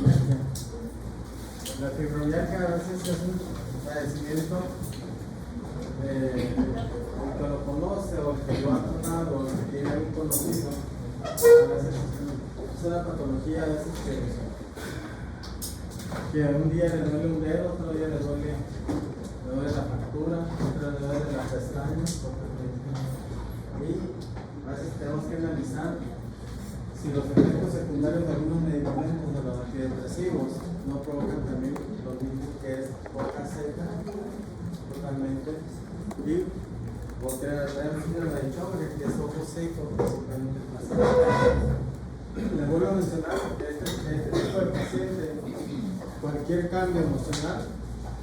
fibromialgia. La fibromialgia a veces es un padecimiento el que lo conoce o el que lo ha tratado o el que tiene algún conocido. A veces es una patología a veces que un día le duele un dedo, otro día le duele la fractura, otro le duele la pestaña. Y a veces tenemos que analizar si los efectos secundarios de algunos medicamentos de los antidepresivos no provocan también lo mismo que es boca seca totalmente y porque la síndrome de Sjögren, que es ojo seco principalmente el paciente. Les vuelvo a mencionar que este tipo de paciente, cualquier cambio emocional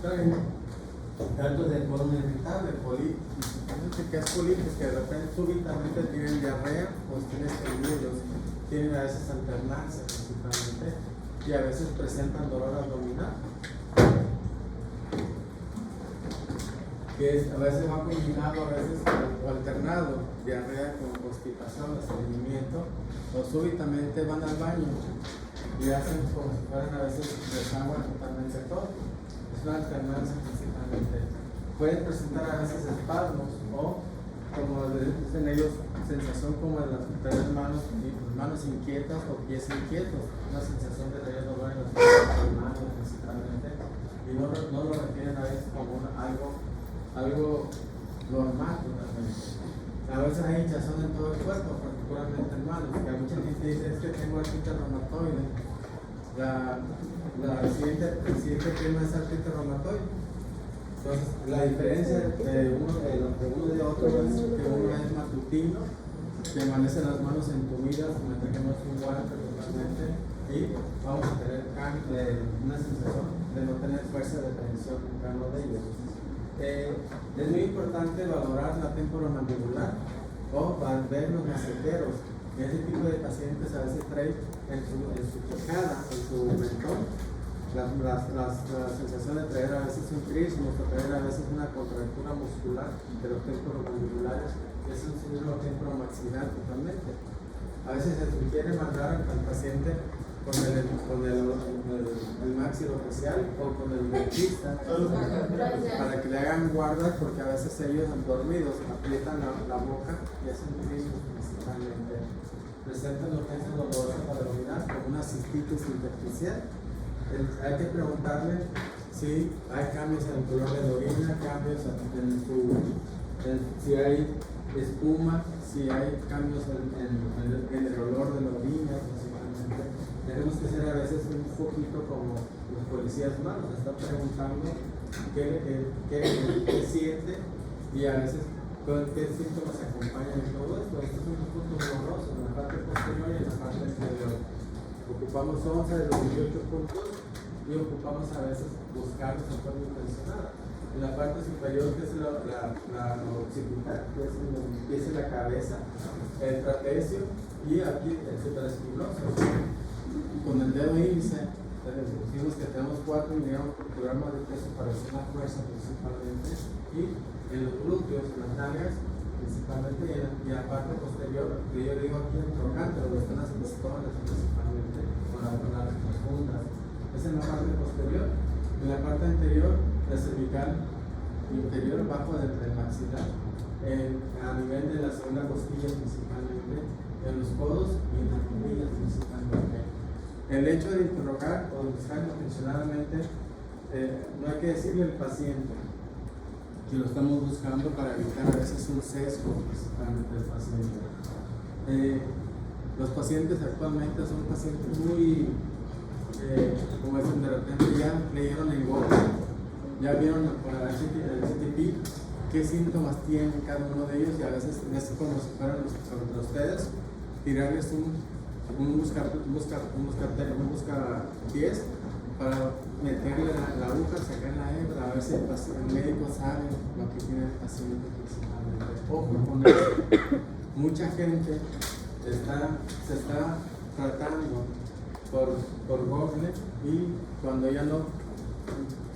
trae datos de colon irritable, colitis. ¿Qué es colitis? Que de repente súbitamente tienen diarrea o tienen estreñidos, tienen a veces alternancia principalmente y a veces presentan dolor abdominal, que a veces va combinado, a veces o alternado, diarrea con constipación, estreñimiento, o súbitamente van al baño y hacen como si fueran a veces desaguan totalmente todo. Es una alternancia principalmente. Pueden presentar a veces espasmos o, como dicen ellos, sensación como de las tres manos inquietas o pies inquietos, una sensación de tener dolor en las manos principalmente, y no lo refieren a veces como algo normal totalmente. A veces hay hinchazón en todo el cuerpo, particularmente en manos, que a mucha gente dice es que tengo artritis reumatoide. El siguiente tema es artritis reumatoide. Entonces, la diferencia de uno y de otro es que uno es matutino, que amanece las manos entumidas, mantenemos un guante totalmente y vamos a tener una sensación de no tener fuerza de tensión en cada uno de ellos. Es muy importante valorar la temporomandibular o ver los maceteros. Ese tipo de pacientes a veces traen en su quijada, en su mentón, la sensación de traer a veces un trismus o traer a veces una contractura muscular de los temporomandibulares. Es un síndrome temporomaxilar totalmente. A veces se sugiere mandar al paciente con el maxilofacial o con el dentista para que le hagan guardas, porque a veces ellos dormidos aprietan la boca y hacen trismus principalmente. Presentan urgencia dolorosa para orinar como una cistitis intersticial. Hay que preguntarle si hay cambios en el color de la orina, cambios si hay espuma, si hay cambios en el olor de la orina principalmente. Tenemos que ser a veces un poquito como los policías malos, están preguntando qué siente y a veces qué síntomas acompañan en todo esto. Estos son los puntos borrosos en la parte posterior y en la parte inferior. Ocupamos 11 de los 18 puntos y ocupamos a veces buscarlos en forma intencionada. En la parte superior, que es la occipital, que es donde empieza la cabeza, el trapecio y aquí el supraespinoso. Con el dedo índice, decimos que tenemos 4 miligramos por kilogramo de peso para hacer la fuerza principalmente, y en los glúteos, en las nalgas principalmente, y en la parte posterior, que yo digo aquí en trocánter, donde están las pistolas principalmente, con las profundas. Es en la parte posterior. En la parte anterior, la cervical inferior, bajo del maxilar, a nivel de la segunda costilla principalmente, en los codos y en las rodillas principalmente. El hecho de interrogar o de buscar intencionadamente, no hay que decirle al paciente que lo estamos buscando para evitar a veces un sesgo principalmente del paciente. Los pacientes actualmente son pacientes muy, como dicen, de repente ya leyeron el Google, ya vieron por el HTTP qué síntomas tienen cada uno de ellos, y a veces es como si fueran contra ustedes, tirarles un buscapiés para meterle la aguja, sacar la hebra, a ver si el médico sabe lo que tiene el paciente principalmente. Ojo con eso. Mucha gente se está tratando por Google, y cuando ya no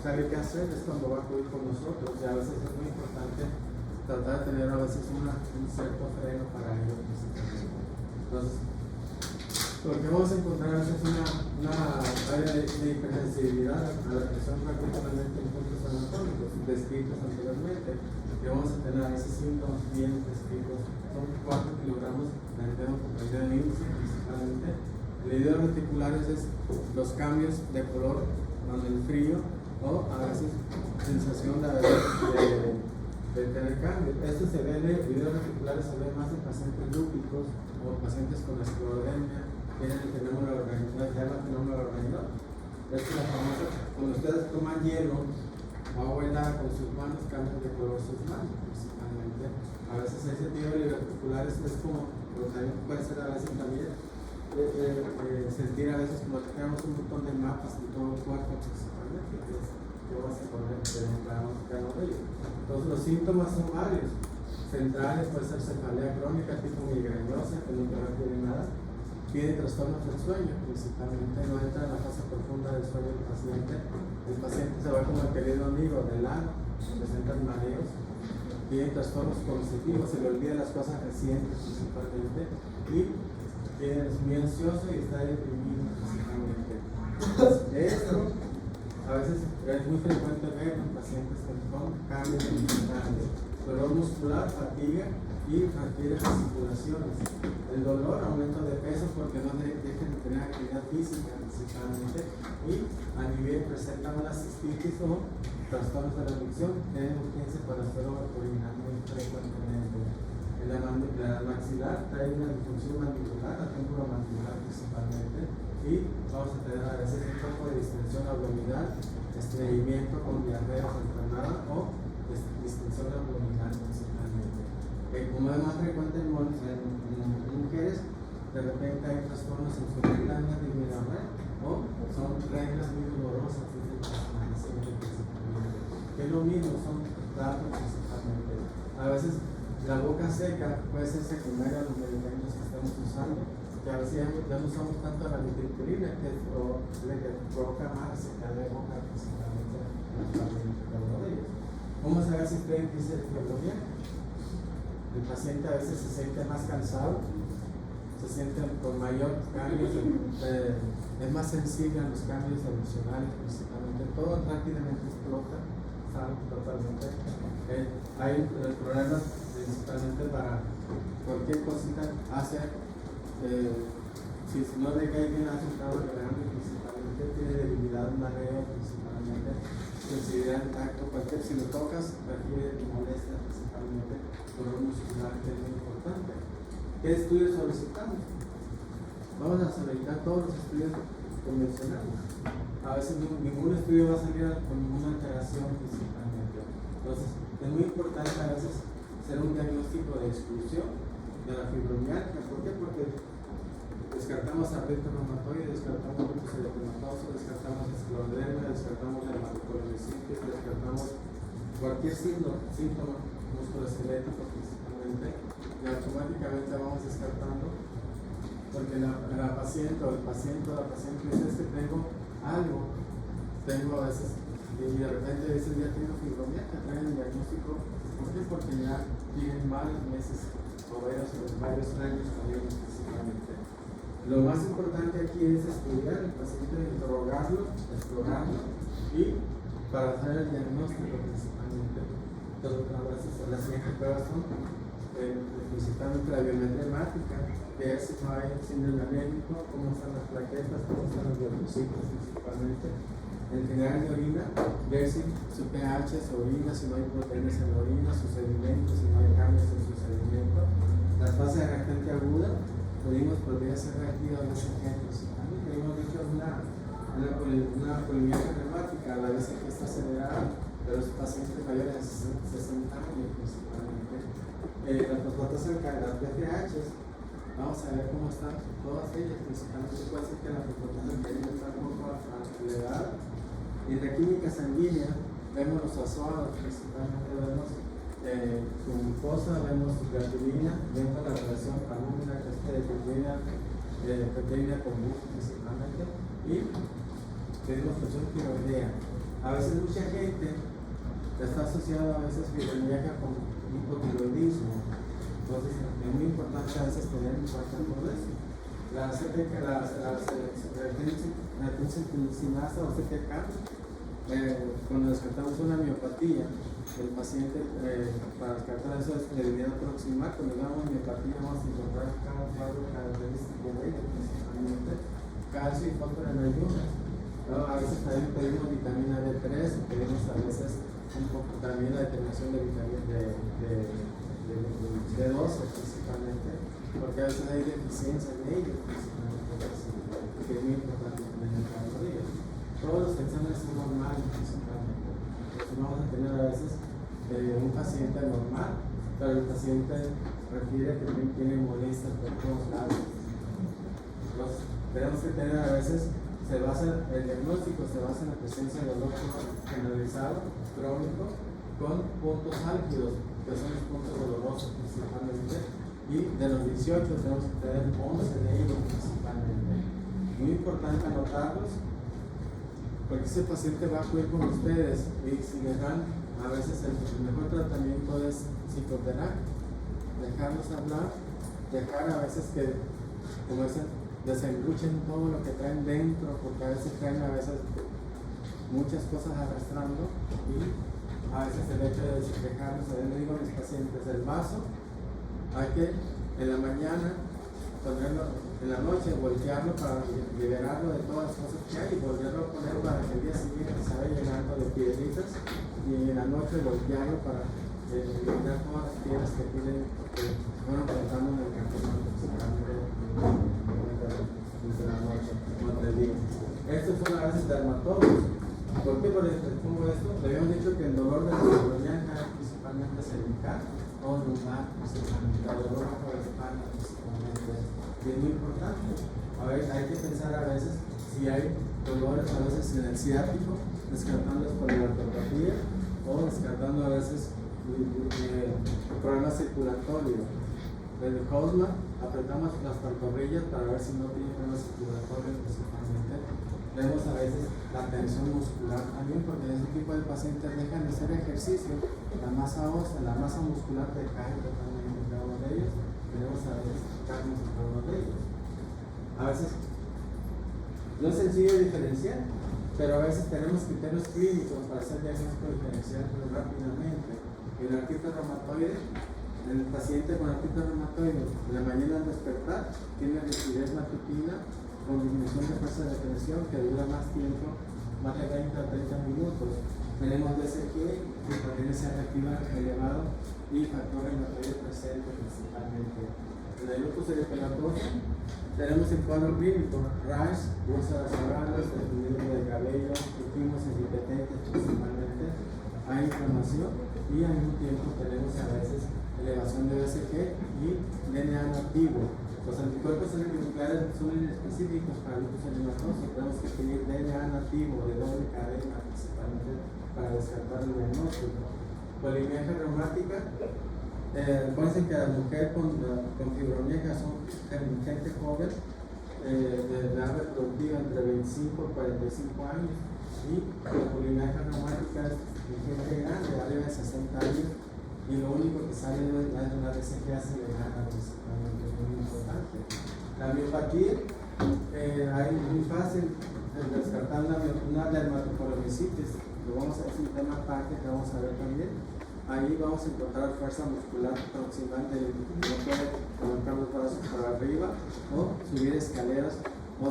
sabe qué hacer es cuando va a acudir con nosotros, y a veces es muy importante tratar de tener a veces un cierto freno para ellos. Entonces, Porque vamos a encontrar a veces una área de hipersensibilidad a la presión prácticamente en puntos anatómicos descritos anteriormente, que vamos a tener esos síntomas bien descritos. Son 4 kilogramos de índice principalmente. El herido reticulares es los cambios de color con el frío o a veces sensación de tener cambios. Esto se ve en heridos reticulares, se ve más en pacientes lúpicos o pacientes con esclerodermia. Tienen el fenómeno organizado, se llama fenómeno organizado. Es la famosa, cuando ustedes toman hielo o agua helada con sus manos, cambian de color sus manos principalmente. A veces ese tipo de reticulares es como, pero también puede ser a veces también sentir a veces como que tenemos un montón de mapas de todo el cuerpo principalmente, que es que vamos a poner cada uno de ellos. Entonces los síntomas son varios. Centrales puede ser cefalea crónica tipo migrañosa, que nunca refiere nada. Tiene trastornos del sueño, principalmente no entra en la fase profunda del sueño del paciente. El paciente se va como el querido amigo del lado, presentan mareos, tiene trastornos cognitivos, se le olvidan las cosas recientes principalmente, y es muy ansioso y está deprimido principalmente. Esto a veces es muy frecuente ver en pacientes con cambios emocionales, dolor muscular, fatiga y requiere articulaciones. El dolor, aumento de peso porque no dejan de tener actividad física principalmente, y a nivel presentan una cistitis o trastornos de la adicción, tienen urgencia para hacerlo orinar muy frecuentemente. En la maxilar trae una disfunción mandibular, la temporomandibular principalmente, y vamos a tener a veces un poco de distensión abdominal, estreñimiento con diarrea alternada o distensión abdominal principalmente. Como es más frecuente en mujeres, de repente hay trastornos en su regla de disminuir o son reglas muy dolorosas que es lo mismo, son datos principalmente. A veces la boca seca puede ser secundaria a los medicamentos que estamos usando, que a veces ya no usamos tanto la nitriptilina, que provoca más secada de boca principalmente cada uno de ellos. ¿Cómo saber si estoy en crisis de fibromialgia? El paciente a veces se siente más cansado, se siente con mayor cambios, es más sensible a los cambios emocionales principalmente, todo rápidamente explota, sale totalmente. Hay problemas principalmente para cualquier cosita, si no le cae bien hace un estado grande principalmente, tiene debilidad, mareo principalmente, sensibilidad al tacto, si lo tocas requiere molestia principalmente, dolor muscular, que es muy importante. ¿Qué estudios solicitamos? Vamos a solicitar todos los estudios convencionales. A veces ningún estudio va a salir con ninguna alteración principalmente. Entonces, es muy importante a veces hacer un diagnóstico de exclusión de la fibromialgia. ¿Por qué? Porque descartamos artritis reumatoide, descartamos lupus eritematoso, descartamos esclerodermia, descartamos dermatocolonicitis, descartamos cualquier síntoma musculoesquelético principalmente, y automáticamente vamos descartando, porque la paciente o el paciente o la paciente dice que tengo algo, tengo a veces, y de repente dice ya tengo fibromialgia, traen el diagnóstico. ¿Por qué? Porque ya tienen varios meses o varios años con ellos principalmente. Lo más importante aquí es estudiar al paciente, interrogarlo, explorarlo, y para hacer el diagnóstico principalmente. Entonces, las siguientes pruebas son principalmente la biometría hemática, ver si no hay síndrome anémico, cómo están las plaquetas, cómo están los linfocitos principalmente. En general de orina, ver si su pH, su orina, si no hay proteínas en la orina, sus sedimentos, si no hay cambios en su sedimento. La fase de reactante aguda, podría ser reactiva de ese ejemplo. Hemos dicho una polimialgia reumática, a la vez que está acelerada, pero los pacientes mayores de 60 años principalmente. Las fosfatas alcalinas, las PTHs, vamos a ver cómo están todas ellas, principalmente puede ser que la fosfatas alcalinas está un poco acelerada. Y en la química sanguínea vemos los azoados, principalmente vemos su glucosa, vemos su creatinina, vemos la relación alúmina, que es proteína con bus principalmente, y tenemos función tiroidea. A veces mucha gente está asociada a veces fibromialgia con hipotiroidismo, entonces es muy importante a veces tener en cuenta todo eso. la retinosinasa o CTK, cuando descartamos una miopatía, el paciente, para descartar eso es debilidad proximal. Cuando damos miopatía vamos a encontrar cada cuadro característico de ella, principalmente calcio y fósforo en ayunas. A veces también pedimos vitamina D3, pedimos a veces un poco también la determinación de vitamina D12 principalmente, porque a veces hay deficiencia en ellos principalmente, que es muy importante tener en cada día. Todos los exámenes son normales principalmente. Entonces vamos a tener a veces un paciente normal, pero el paciente refiere que también tiene molestias por todos lados. Entonces tenemos que tener a veces, el diagnóstico se basa en la presencia de dolor generalizado, crónico, con puntos álgidos, que son los puntos dolorosos principalmente, y de los 18 tenemos que tener 11 de ellos principalmente. Muy importante anotarlos, porque ese paciente va a acudir con ustedes y si les dan, a veces el mejor tratamiento es psicoterapia, dejarlos hablar, dejar a veces que, como dicen, desembuchen todo lo que traen dentro, porque a veces traen muchas cosas arrastrando y a veces el hecho de despejarnos, yo le digo a mis pacientes, el vaso hay que en la mañana ponerlo, en la noche voltearlo para liberarlo de todas las cosas que hay y volverlo a poner para que el día siguiente se vaya llenando de piedritas y en la noche voltearlo para eliminar todas las piedras que tienen, que fueron plantando en el campamento desde la noche, como te digo. Estos son a veces dermatólogos. ¿Por qué? Porque como esto, le habíamos dicho que el dolor de la fibromialgia principalmente cervical o lumbar principalmente, el dolor bajo la espalda principalmente, que es muy importante. A ver, hay que pensar a veces si hay dolores a veces en el ciático, descartándolos por la artropatía o descartando a veces problemas circulatorios. Desde Cosma apretamos las pantorrillas para ver si no tiene problemas circulatorios principalmente. Vemos a veces la tensión muscular también, porque en ese tipo de pacientes dejan de hacer ejercicio, la masa ósea, la masa muscular decae totalmente en cada uno de ellos. Tenemos a veces carnes en cada uno de ellos. A veces no es sencillo diferenciar, pero a veces tenemos criterios clínicos para hacer diagnóstico diferencial rápidamente. El artritis reumatoide, el paciente con artritis reumatoide, en la mañana al despertar, tiene rigidez matutina con disminución de fuerza de presión que dura más tiempo, más de 20 a 30 minutos. Tenemos DSG, que también es reactiva elevado y factor reumatoide presente principalmente. En el lupus eritematoso tenemos el cuadro clínico, rash, úlceras orales, desnudimiento del cabello, últimos impotentes principalmente, hay inflamación y al mismo tiempo tenemos a veces elevación de DSG y DNA nativo. Los anticuerpos nucleares son inespecíficos para el lupus eritematoso, tenemos que pedir DNA nativo de doble cadena principalmente para descartar el diagnóstico. Polimialgia reumática, acuérdense que la mujer con fibromialgia son gente joven, de edad reproductiva entre 25 y 45 años, y la polimialgia reumática es gente grande, arriba de 60 años, y lo único que sale es una DSG acelerada, principalmente, es muy importante. La miopatía, hay muy fácil descartar una dermatocolomicitis, lo vamos a hacer un tema aparte que vamos a ver también. Ahí vamos a encontrar fuerza muscular proximal no puede colocar los brazos para arriba o subir escaleras o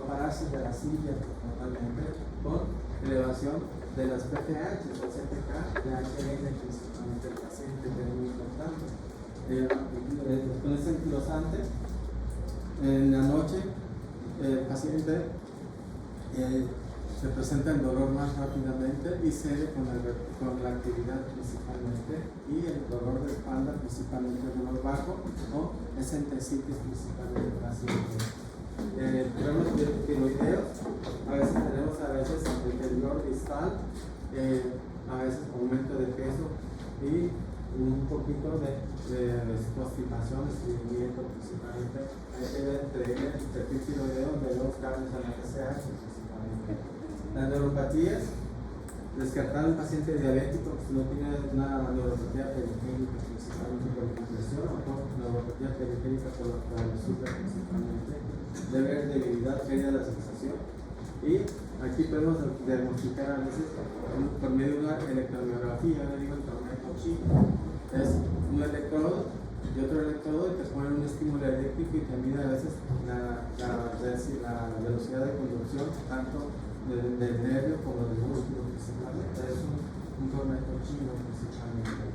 pararse de la silla totalmente con elevación de las PTH o CTK, de HN principalmente el paciente, que es muy importante. Con ese anquilosante, en la noche el paciente se presenta el dolor más rápidamente y cede con la actividad principalmente, y el dolor de espalda principalmente el dolor bajo o excentricitis principalmente el paciente. Problemas tiroideos, a veces tenemos el temblor distal, a veces aumento de peso y un poquito de constipación, estreñimiento principalmente. Hay que ver entre el perfil tiroideo de los cambios en la TSH principalmente. Las neuropatías, descartar un paciente diabético si no tiene una neuropatía periférica principalmente por la compresión o por neuropatía periférica por el azúcar principalmente. de ver debilidad, pérdida de la sensación. Y aquí podemos diagnosticar a veces por medio de una electromiografía, le digo el torneo chino, es un electrodo y otro electrodo y te ponen un estímulo eléctrico y te mide a veces la velocidad de conducción tanto del nervio como del músculo principalmente. Es un torneo chino principalmente.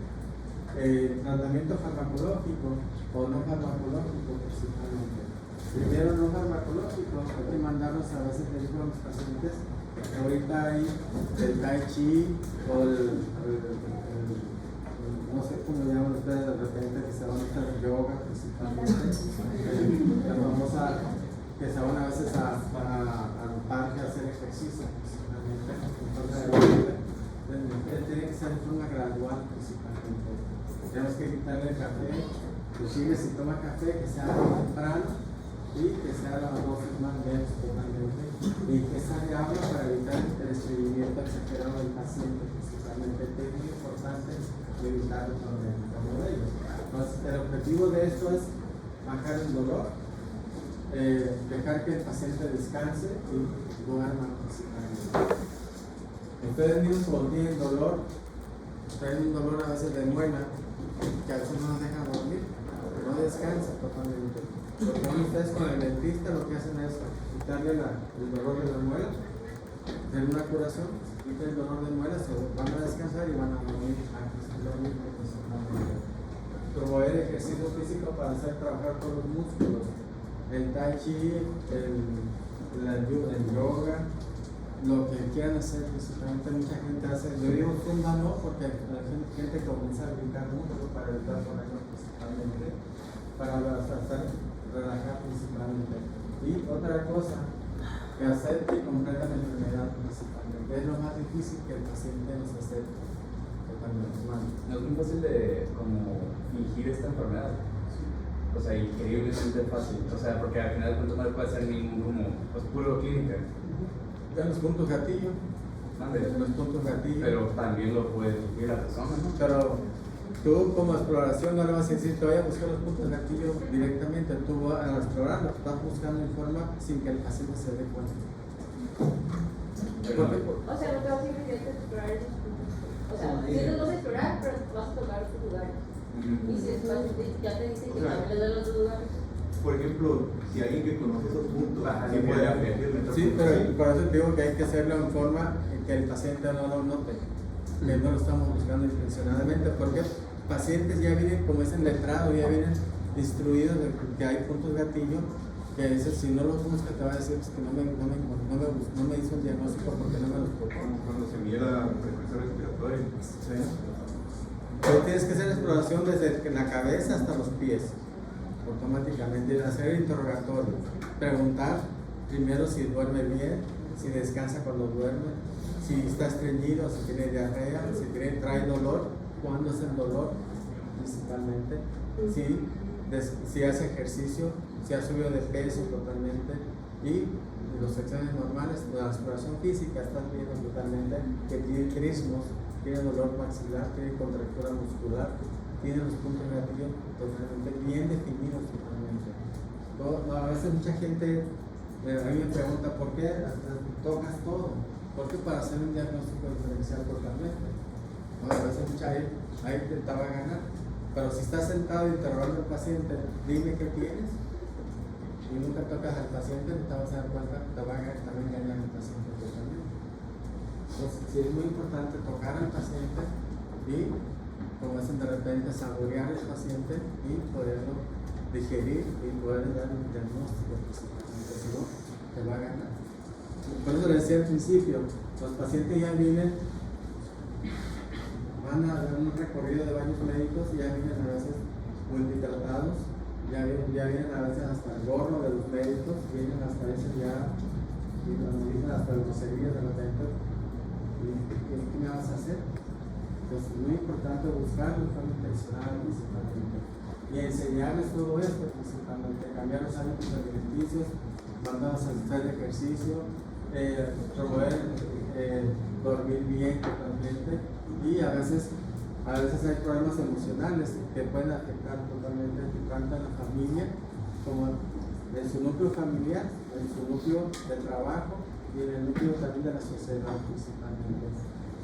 Tratamiento farmacológico o no farmacológico principalmente. Primero no farmacológico, hay que mandarlos a veces le digo a los pacientes, ahorita hay el tai chi o no sé cómo llaman ustedes de repente que se van a hacer yoga principalmente, la famosa que se van a veces al parque a hacer ejercicio principalmente, tiene que ser de forma gradual principalmente. Tenemos que quitarle el café, inclusive si toma café que sea temprano y que sea las dosis más leves totalmente y que sea de agua para evitar el estreñimiento exagerado del paciente principalmente. Es muy importante evitar el problema de ellos. Entonces, el objetivo de esto es bajar el dolor, dejar que el paciente descanse y duerma principalmente. Ustedes mismos cuando tienen dolor, traen un dolor a veces de muela que a veces no nos deja dormir, no descansa totalmente. Lo que van ustedes con el dentista, lo que hacen es quitarle el dolor de la muela, hacer una curación, quitan el dolor de muela, se van a descansar y van a dormir antes de dormir. Promover ejercicio físico para hacer trabajar todos los músculos, el tai chi, el yoga, lo que quieran hacer principalmente. Mucha gente hace, yo digo zumba no, porque la gente comienza a brincar mucho para evitar ponerlo principalmente, para relajar principalmente. Y otra cosa, que acepte y comprenda la enfermedad principalmente. Es lo más difícil que el paciente nos acepte totalmente. No es muy fácil de como fingir esta enfermedad. O sea, increíblemente fácil. O sea, porque al final de cuentas no le puede hacer ningún como pues, puro clínica. Ya los puntos gatillo. Los puntos gatillo. Pero también lo puede sufrir la persona, ¿no? Pero tú como exploración no le vas a decir te voy a buscar los puntos gatillo directamente. Tú vas a explorarlo, estás buscando en forma sin que el paciente se dé cuenta. O sea, no te vas a ir a explorar esos puntos. O sea, sí los vas a explorar, pero vas a tocar otros lugares. Y si el paciente ya te dice que también le duelen los dos lugares. Por ejemplo, si alguien que conoce esos puntos, sí puede hacer. Sí, pero por eso te digo que hay que hacerlo en forma que el paciente no lo note, que no lo estamos buscando intencionadamente, porque pacientes ya vienen, como es en letrado, ya vienen instruidos de que hay puntos gatillo, que a veces si no los busca te va a decir que no me hizo el diagnóstico porque no me los propongo. cuando se mide la frecuencia respiratoria. Sí. Pero tienes que hacer exploración desde la cabeza hasta los pies, automáticamente, hacer el interrogatorio, preguntar primero si duerme bien, si descansa cuando duerme, si está estreñido, si tiene diarrea, si trae dolor, cuándo es el dolor principalmente, si hace ejercicio, si ha subido de peso totalmente y los exámenes normales, la exploración física, estás viendo totalmente que tiene crismos, tiene dolor maxilar, tiene contractura muscular, tiene los puntos gatillo totalmente bien definidos totalmente. A veces mucha gente a mí me pregunta ¿por qué tocas todo? ¿Por qué para hacer un diagnóstico diferencial totalmente? A veces mucha gente ahí te va a ganar, pero si estás sentado interrogando al paciente, dime qué tienes y nunca tocas al paciente, te vas a dar cuenta, te va a engañar al paciente totalmente. Entonces, sí es muy importante tocar al paciente y, como dicen de repente, saborear al paciente y poderlo digerir y poderle dar un diagnóstico principalmente, si no, te va a ganar. Por eso le decía al principio, los pacientes ya vienen, van a dar un recorrido de varios médicos y ya vienen a veces multitratados, ya vienen a veces hasta el gorro de los médicos, vienen hasta veces ya, vienen hasta groserías de repente. ¿Qué me vas a hacer? Entonces es muy importante buscarlo de forma intencional principalmente y enseñarles todo esto principalmente, cambiar los hábitos alimenticios, mandarlos a hacer ejercicio, promover dormir bien totalmente y a veces hay problemas emocionales que pueden afectar totalmente tanto a la familia como en su núcleo familiar, en su núcleo de trabajo y en el núcleo también de la sociedad principalmente.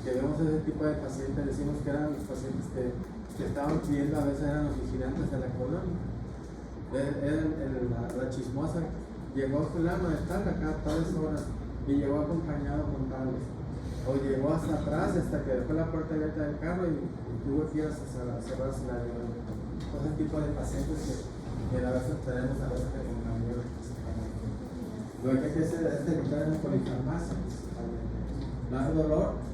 Que vemos ese tipo de pacientes, decimos que eran los pacientes que estaban pidiendo, a veces eran los vigilantes de la colonia. La chismosa, llegó fulano de tal acá a tales horas y llegó acompañado con tales. O llegó hasta atrás hasta que dejó la puerta abierta del carro y tuvo que ir a cerrarse la llave. Ese tipo de pacientes que a veces tenemos a veces de compañeros principalmente. Lo que hay que hacer es evitar en polifarmacia principalmente. Más dolor,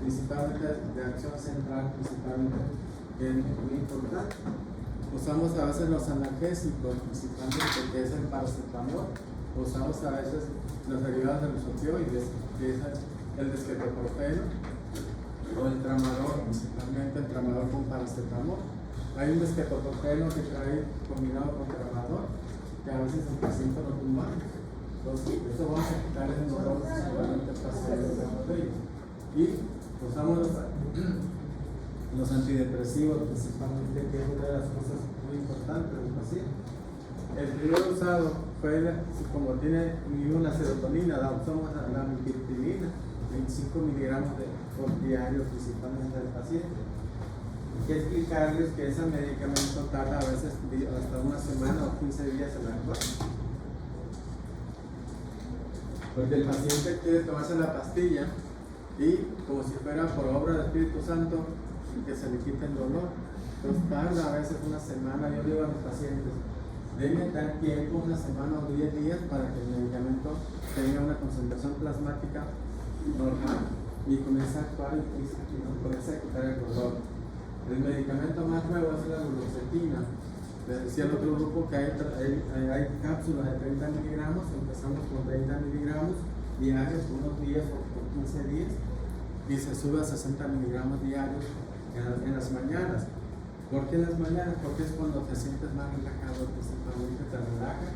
principalmente de acción central, principalmente, que es muy importante. Usamos a veces los analgésicos, principalmente, que es el paracetamol. Usamos a veces los derivados de los opioides, que es el desquetoprofeno o el tramadol, principalmente el tramadol con paracetamol. Hay un desquetoprofeno que trae combinado con tramadol, que a veces el paciente lo tumba. Entonces, eso vamos a quitar el dolor principalmente el paciente de ellos. Y usamos los antidepresivos, principalmente, que es una de las cosas muy importantes del paciente. El primero usado fue, como tiene una serotonina, usamos la mipirtilina, 25 miligramos por diario, principalmente del paciente. Hay que explicarles que ese medicamento tarda a veces hasta una semana o 15 días en actuar. Porque el paciente quiere tomarse la pastilla y, como si fuera por obra del Espíritu Santo, que se le quite el dolor. Entonces tarda a veces una semana. Yo digo a mis pacientes, deben dar tiempo, una semana o 10 días, para que el medicamento tenga una concentración plasmática normal y comience a actuar y comience a quitar el dolor. El medicamento más nuevo es la duloxetina. Les decía al otro grupo que hay cápsulas de 30 miligramos, empezamos con 30 miligramos diarios, unos días o por 15 días, y se sube a 60 miligramos diarios en las mañanas. ¿Por qué en las mañanas? Porque es cuando te sientes más relajado, principalmente te relaja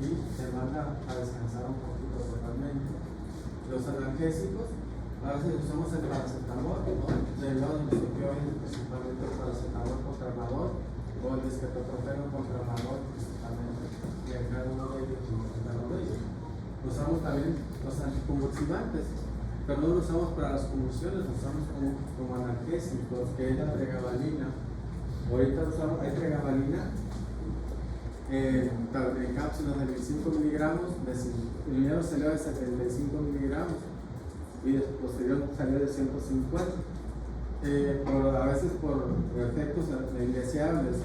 y te manda a descansar un poquito totalmente. Los analgésicos, a veces usamos el paracetamol, derivado de los opioides, principalmente el paracetamol con tramadol o el desquetoprofeno con tramadol, principalmente, y en cada uno de ellos, usamos también los anticonvulsivantes, pero no lo usamos para las convulsiones, lo usamos como analgésicos, que es la pregabalina. Ahorita hay pregabalina en cápsulas de 25 miligramos, primero salió de 75 miligramos y posterior salió de 150. A veces por efectos indeseables,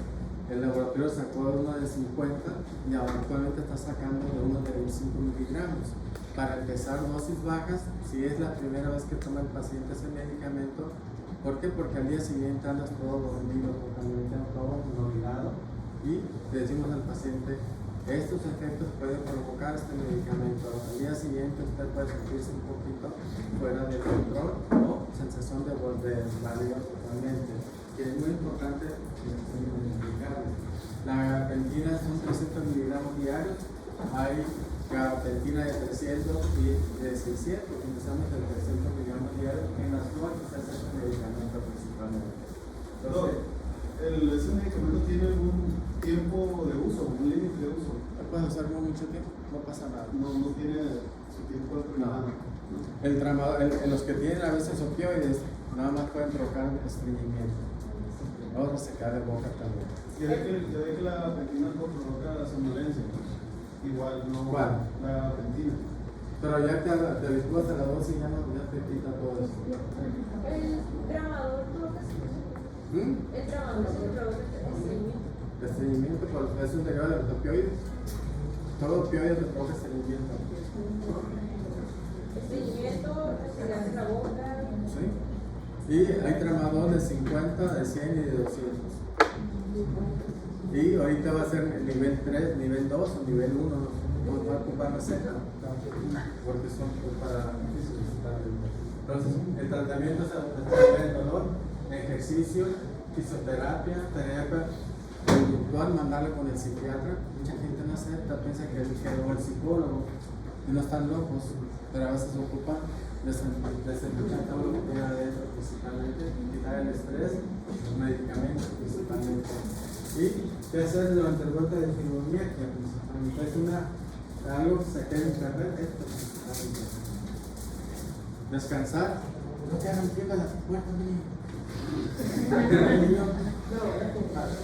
el laboratorio sacó uno de 50 y actualmente está sacando uno de 25 miligramos. Para empezar dosis bajas, si es la primera vez que toma el paciente ese medicamento. ¿Por qué? Porque al día siguiente andas todo dormido, totalmente todo olvidado, y le decimos al paciente, estos efectos pueden provocar este medicamento. Al día siguiente usted puede sentirse un poquito fuera de control o sensación de volver válido totalmente, que es muy importante explicarles. La gabapentina son 300 miligramos diarios, hay gabapentina de 300 y de 600, empezamos de 300 miligramos diarios en las noches, es el medicamento principalmente. Entonces, ¿ese medicamento tiene algún tiempo de uso, un límite de uso? ¿Lo puedes usar por mucho tiempo? No pasa nada. No tiene su tiempo determinado. El tramador, los que tienen a veces opioides, nada más pueden provocar estreñimiento. Vamos a secar de boca también. Ya ve que la gabapentina provoca la somnolencia. Igual no. ¿Cuál? La gabapentina. Pero ya te habitúas a la dosis y ya te quita todo eso. El tramador provoca el tramador se provoca estreñimiento. Estreñimiento, es un derivado de los opioides. Todo opioide te provoca estreñimiento. Estreñimiento, se le hace la boca. ¿Sí? Y hay tramador de 50, de 100 y de 200. Y ahorita va a ser nivel 3, nivel 2 o nivel 1. No va a ocupar receta, porque son para entonces el tratamiento es el dolor, ejercicio, fisioterapia, terapia conductual, mandarle con el psiquiatra. Mucha gente no acepta, piensa que el psicólogo, y no están locos, pero a veces ocupan desempeñar todo lo que tiene adentro, principalmente quitar el estrés, los medicamentos principalmente. ¿Y qué hacer durante el golpe de fibromialgia? Es algo que saqué en internet, esto. Descansar. No te hagan pie para la puerta, niño.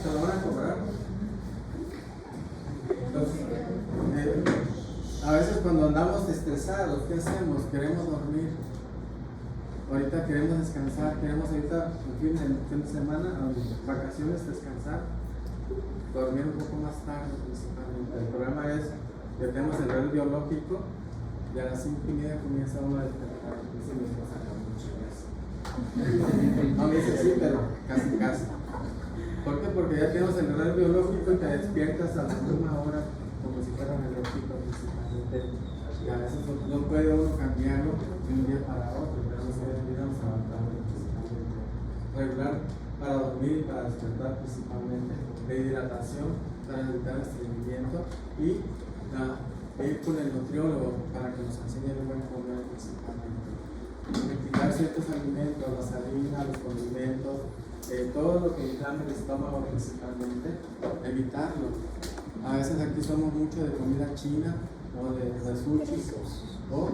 Te lo van a cobrar. Entonces, a veces cuando andamos estresados, ¿qué hacemos? Queremos dormir. Ahorita queremos descansar, queremos ahorita el fin de semana, vacaciones, descansar, dormir un poco más tarde principalmente. El problema es que tenemos el reloj biológico y a las 5:30 comienza uno a despertar. Dice mi esposa, no me dice sí, pero casi. ¿Por qué? Porque ya tenemos el reloj biológico y te despiertas a la misma hora como si fuera un relojito principalmente. Y a veces no puede uno cambiarlo de un día para otro, pero nos debemos adaptar principalmente. Regular para dormir y para despertar principalmente, de hidratación para evitar estreñimiento y ir con el nutriólogo para que nos enseñe el buen comer principalmente. Retirar ciertos alimentos, las harinas, los condimentos, todo lo que inflame el estómago principalmente, evitarlo. A veces aquí somos mucho de comida china o de sushi, o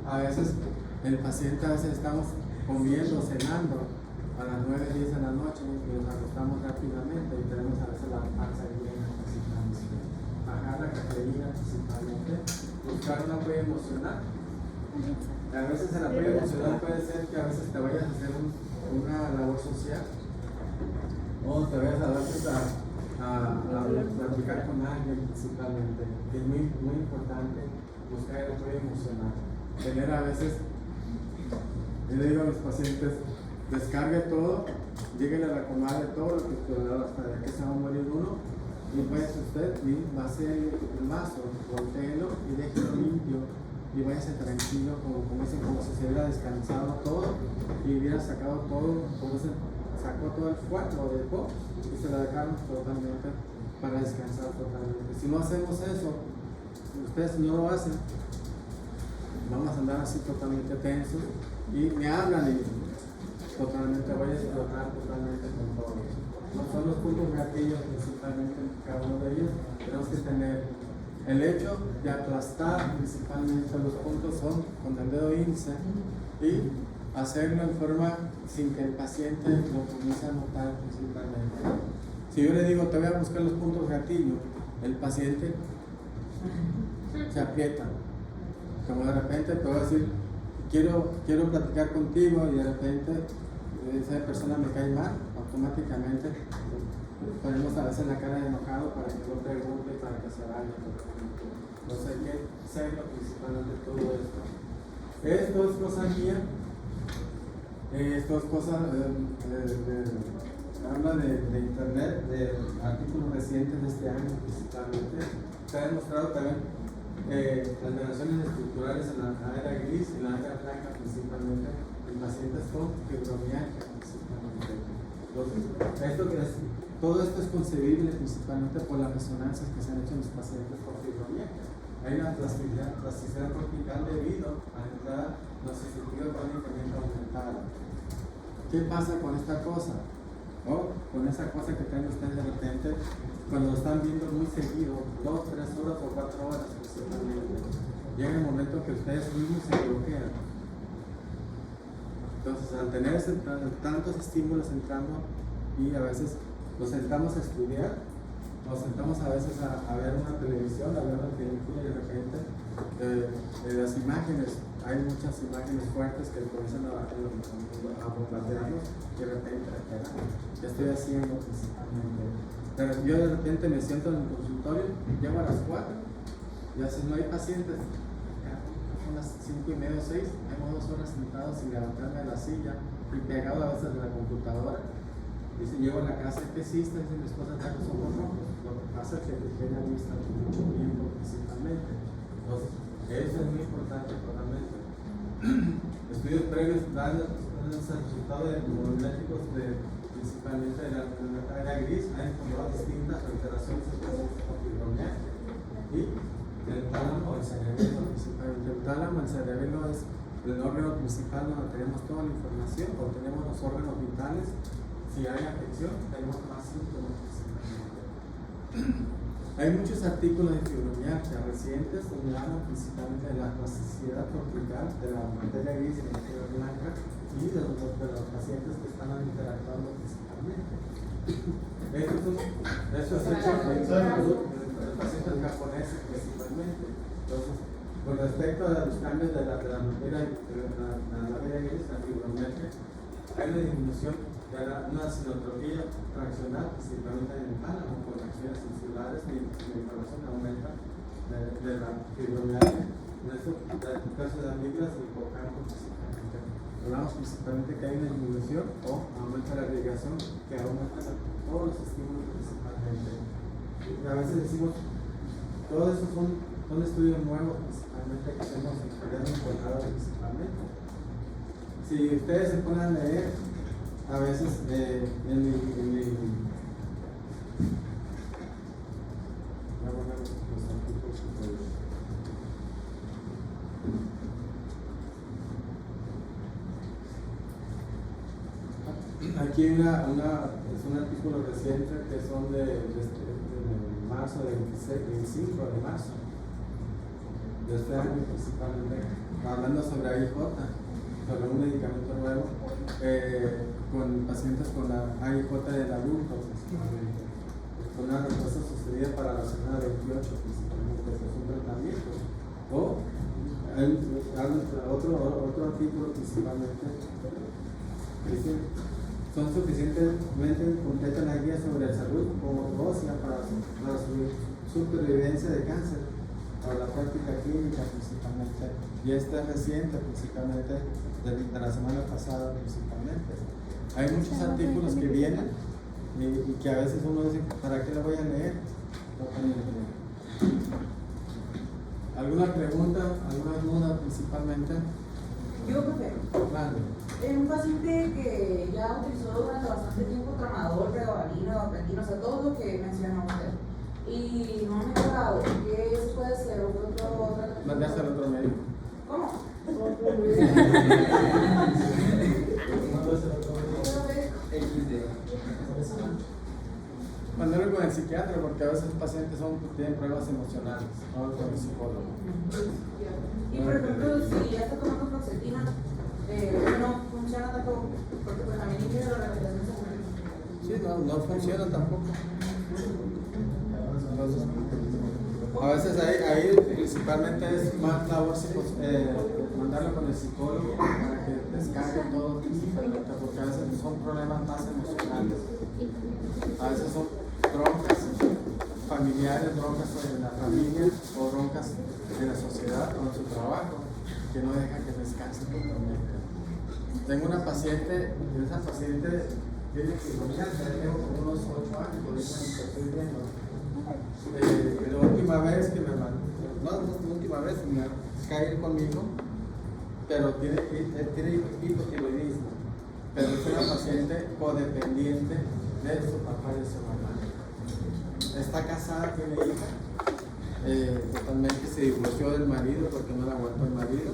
a veces el paciente, a veces estamos comiendo, cenando a las 9, 10 de la noche y nos acostamos rápidamente y tenemos a veces la panza llena principalmente. Bajar la cafeína principalmente, buscar un apoyo emocional. A veces el apoyo emocional puede ser que a veces te vayas a hacer una labor social o te vayas a platicar con alguien principalmente. Es muy importante buscar el apoyo emocional. Tener a veces, yo le digo a mis pacientes, descargue todo, llegue a la comadre todo lo que hasta que se va a morir uno, y pues usted vacíe el vaso, voltéelo y déjelo limpio y váyase tranquilo, como si se hubiera descansado todo y hubiera sacado todo, como se sacó todo el fuego del pop y se lo dejamos totalmente para descansar totalmente. Si no hacemos eso, ustedes no lo hacen, vamos a andar así totalmente tensos y me hablan y totalmente voy a explotar totalmente con todo. No son los puntos gatillos principalmente en cada uno de ellos, tenemos que tener el hecho de aplastar principalmente los puntos son con el dedo índice y hacerlo en forma sin que el paciente lo comience a notar principalmente. Si yo le digo te voy a buscar los puntos gatillo, el paciente se aprieta. Como de repente te voy a decir quiero platicar contigo y de repente esa persona me cae mal, automáticamente ponemos a veces la cara de enojado para que no pregunte y para que se vaya. Entonces hay que hacerlo principalmente todo esto. Esto es cosa mía, esto es cosa habla de internet, de artículos recientes de este año principalmente. Se ha demostrado también alteraciones estructurales en la era gris y la era blanca principalmente en pacientes con fibromialgia principalmente. Entonces, todo esto es concebible principalmente por las resonancias que se han hecho en los pacientes con fibromialgia. Hay una plasticidad cortical debido a la entrada de los circuitos crónicamente aumentada. ¿Qué pasa con esta cosa? O con esa cosa que traen ustedes de repente cuando lo están viendo muy seguido, 2, 3 horas o 4 horas principalmente. Llega el momento que ustedes mismos se bloquean. Entonces, al tener tantos estímulos entrando y a veces nos sentamos a estudiar, nos sentamos a veces a ver una televisión, a ver una película y de repente las imágenes, hay muchas imágenes fuertes que comienzan a bombardearnos y de repente, ¿qué estoy haciendo principalmente? Pero yo de repente me siento en el consultorio, llego a las 4 y así no hay pacientes. Son las 5:30 o 6, tengo 2 horas sentado sin levantarme de la silla y pegado a veces de la computadora. Dice, llego a la casa, ¿qué hiciste? Dice mi esposa, está con los ojos rojos. Lo que pasa es que dejé la vista mucho tiempo principalmente. Entonces, eso es muy importante totalmente. Estudios previos dan el resultado de movimientos principalmente de la era gris, han encontrado distintas alteraciones específicas con fibromialgia. Y el tálamo, el cerebelo principalmente. El tálamo, el cerebelo es el órgano principal donde tenemos toda la información, o tenemos los órganos vitales. Si hay afección, tenemos más síntomas principalmente. Hay muchos artículos de fibromialgia recientes donde hablan principalmente de la plasticidad cortical, de la materia gris y la materia blanca y de los pacientes que están interactuando principalmente. Esto es hecho en pacientes japoneses principalmente. Entonces, con respecto a los cambios de la materia gris, la fibromialgia, hay una disminución de una sinotropía fraccional, principalmente en el tálamo, con acciones insulares y la información aumenta de la fibromialgia. En el caso de amígdalas y hipocampo, principalmente. Hablamos principalmente que hay una disminución o aumenta la agregación, que aumenta todos los estímulos principalmente. A veces decimos, todos esos son estudios nuevos principalmente que hemos encontrado principalmente. Si ustedes se ponen a leer, a veces aquí hay es un artículo reciente que son de marzo del 25 de marzo de este año principalmente, hablando sobre AIJ, sobre un medicamento nuevo con pacientes con la AIJ del adulto principalmente, con una respuesta sucedida para la semana 28 principalmente, que es un tratamiento. O hay otro artículo principalmente que dice, son suficientemente completas la guía sobre la salud como ósea para su supervivencia de cáncer o la práctica clínica principalmente, y esta es reciente principalmente de la semana pasada principalmente. Hay muchos artículos que vienen y que a veces uno dice, ¿para qué lo voy a leer? ¿Alguna pregunta, alguna duda principalmente? Yo, profe, un paciente que ya utilizó durante bastante tiempo tramadol, pregabalina, vapetina, o sea, todo lo que mencionó usted, y no ha mejorado, ¿qué se puede hacer? ¿Otro tratamiento? Mandaste al otro médico. ¿Cómo? Mandarlo con el psiquiatra, porque a veces los pacientes tienen pruebas emocionales, no con el psicólogo. Y por ejemplo, si ya está tomando fluoxetina, no funciona tampoco, porque pues también incluye la rehabilitación sexual. Sí, no funciona tampoco. Entonces, a veces ahí principalmente es más labor mandarlo con el psicólogo para que descargue todo principalmente, porque a veces son problemas más emocionales. A veces son broncas familiares, broncas en la familia o broncas de la sociedad o en su trabajo que no dejan que descanse totalmente. Tengo una paciente, y esa paciente tiene fibromialgia, ya tengo como unos 8 años, por eso que estoy viendo. La última vez que me mandó, no la última vez, me cae conmigo, pero tiene hipotiroidismo, pero es una paciente codependiente de su papá y de su mamá. Está casada, tiene hija, totalmente se divorció del marido porque no la aguantó el marido,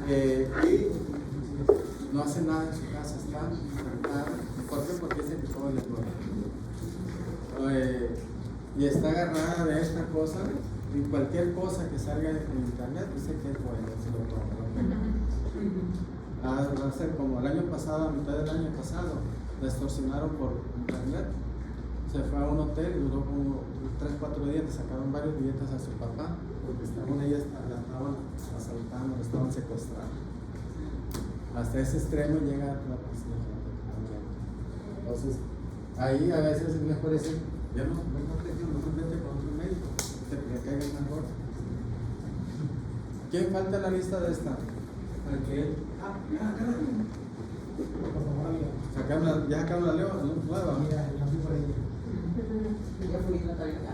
y no hace nada en su casa, está encantada. ¿Por qué? Porque es el tipo de y está agarrada de esta cosa, y cualquier cosa que salga en internet dice que es bueno, se lo toma. Va a ser como el año pasado, a mitad del año pasado, la extorsionaron por internet. Se fue a un hotel y duró como 3-4 días, le sacaron varios billetes a su papá, porque ellas la estaban asaltando, la estaban secuestrando. Hasta ese extremo llega la policía. Entonces, ahí a veces es mejor decir, ya no vete con otro médico, te caiga mejor. ¿Quién falta en la lista de esta? ¿Qué? ¿Ya sacaron la nueva? Ya fui, Natalia.